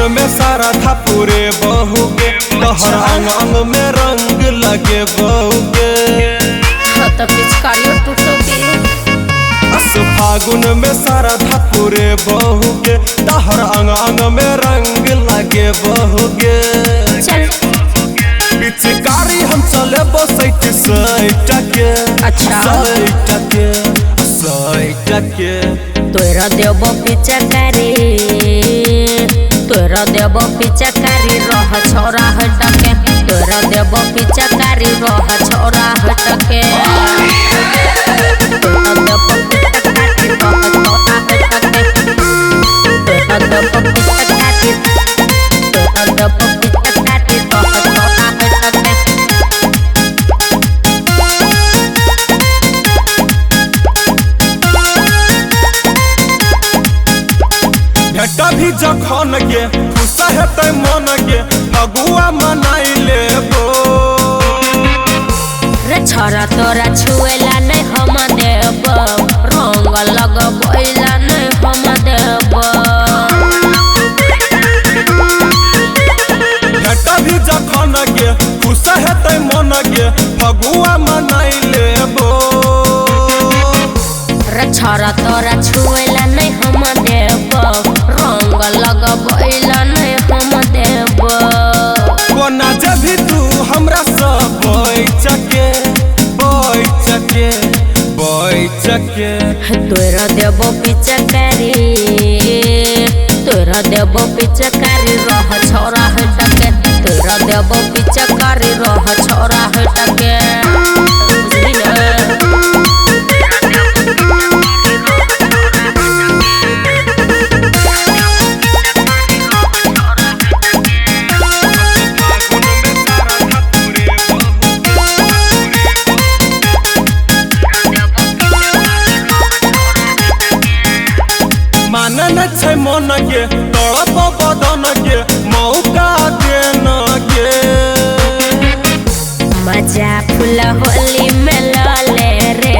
में सारा था पूरे बहू के, तोहर अंग अंग में रंग लगे बहू के। तो पिचकारियों टूटोगे। फागुन में सारा था पूरे बहू के, तोहर अंग अंग में रंग लगे बहू के। चल पिचकारी हम चले बसैत सैट के। अच्छा सैट के सैट के तोरा देव पिचकारी, तोरा देव पिचकारी रह छोरा हटके, तोरा देव पिचकारी रह छोरा हटके। तोरा देव पिचकारी रह छोरा हटके, तोरा देव पिचकारी, तोरा देव पिचकारी रह छोरा हटके। भेटा भी जखन के खुश हेतै मन के, फगुआ मनाई लेबो। रे छोरा तोरा छुएला नहीं हम देब, रंग लगबैला नहीं हम देब। भेटा भी जखन के खुश हेतै मन के, फगुआ मनाई लेबो। रे छोरा तोरा छुएला नहीं हम देब, रंग लगबैला नहीं हम देब। कोना जभी तू हमरा सब बैचके बैचके बैचके। तोरा देब पिचकारी, तोरा देब पिचकारी रह छोरा हटके, तोरा देब पिचकारी रह छोरा हटके। बुझली ना? मानन छै मन के, तड़प बदन के, मौका देन के। मजा फूल होली में लाले रे,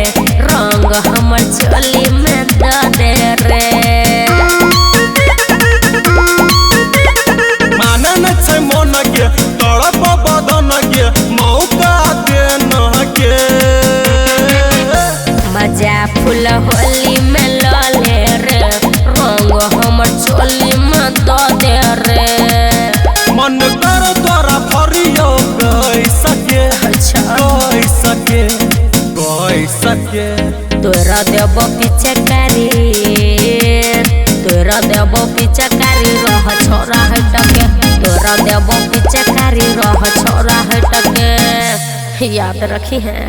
रंग हमर चोली में द दे रे। मानन छै मन के, तड़प बदन के, मौका देन के। मजा फूल होली में लाले रे, रंग हमर चोली में द दे रे। मन कर तोरा भरियो गई सके, गई सके गई सके। तोरा देव पिचकारी, तोरा देव पिचकारी रह छोरा हटके, तोरा देव पिचकारी रह छोरा हटके। याद रखी है।